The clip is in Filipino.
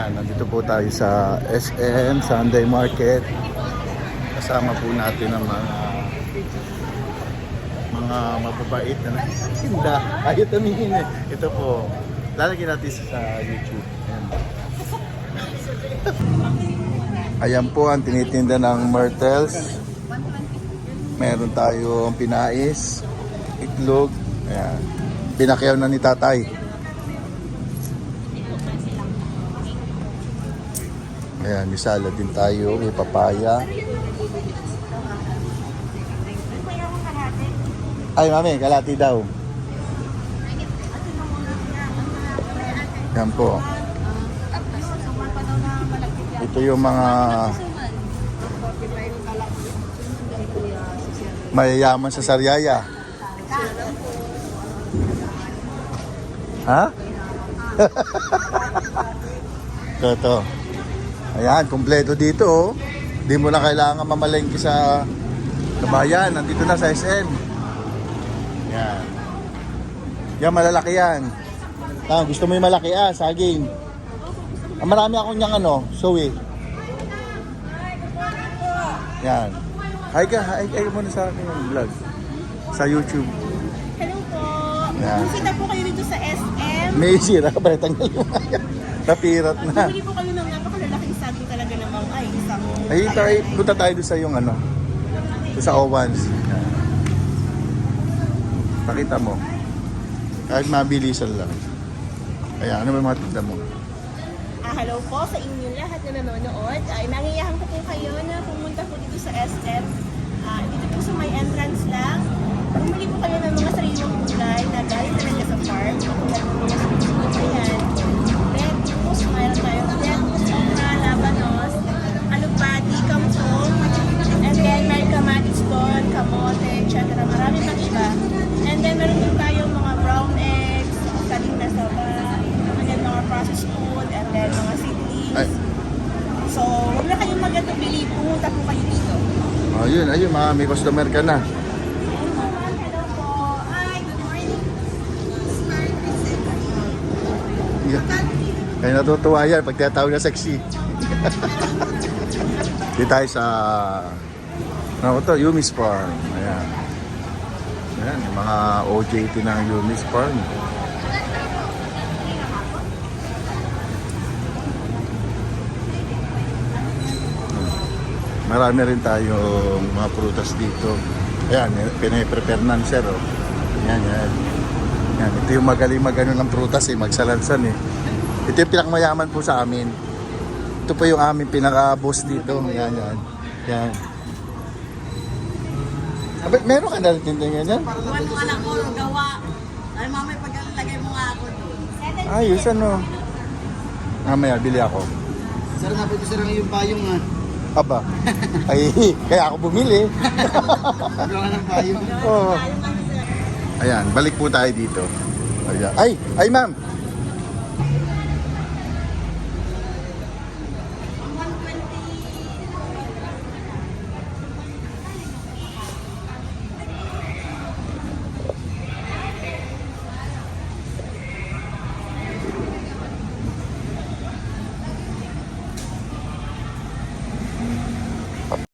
Ayan, nandito po tayo sa SM Sunday Market. Kasama po natin ang mga mababait na nagtitinda. Ayaw tumingin eh. Ito po, lalagyan natin sa YouTube. Ayan po ang tinitinda ng Myrtles. Meron tayong pinais, itlog. Ayan. Pinakyaw na ni tatay. Ayan, may salad din tayo, may papaya. Ay, mami, kalati daw. Yan po. Ito yung mga mayayaman sa Sariaya. Ha? Ito. Ayan, kumpleto dito oh. Hindi mo na kailangan mamalengke sa bayan. Nandito na sa SM. Yan. Yan, malalaki yan. Gusto mo yung malaki saging. Marami akong niyang suwi. Yan. Hi muna sa akin yung vlog. Sa YouTube. Hello po. Yan. Bisita po kayo dito sa SM. May sira ka ba? Tanggal mo nga yan. Napirat na. Bumili po kayo ng napakalalaking saging talaga namang isang... Punta tayo doon sa yung sa Owens. Yan. Pakita mo. Kahit mabilisan lang. Kaya ano ba mga tinda mo? Hello po sa inyo lahat na nanonood. Nangiyahan ko po kayo na pumunta po dito sa SM. Dito po sa may entrance lang. Bumili po kayo ng mga sariling gulay na galing talaga sa farm. Tulad po mga sariling yan. Lettuce, mayroon tayong lettuce, okra, labanos, alupati, kangkong, and then may kamatis doon, kamote, etc. Marami pang iba. And then meron din tayong mga brown eggs, kaling na saba, and then mga processed food, and then mga seedlings. So, huwag na kayong mag-atubili, pumunta po kayo dito. Ayun, may customer ka na. Hello po. Hi, good morning. Kaya natutuwa yan pag tinatawag na sexy. Dito tayo sa Yumi's Farm. Ayan. Ayan, yung mga OJT ng Yumi's Farm. Marami rin tayong mga prutas dito. Ayan, pinaprepare ng sir. Oh. Yan. Yan, ito yung magaling ng prutas magsalansan Ito yung pinakamayaman po sa amin. Ito po yung aming pinaka-boss dito. Yan. Abay, meron ka na rin tinda ganyan? Buwan mo anak ko, gawa. Ay, mamay, pagkalagay mo nga ako doon. Ayos, Mamaya, bili ako. Sir, nga pwede sir ang iyong payong Aba. Ay, kaya ako bumili. Wala ka ng payong. Oo. Ayan, balik po tayo dito. Ayan. Ay, ma'am.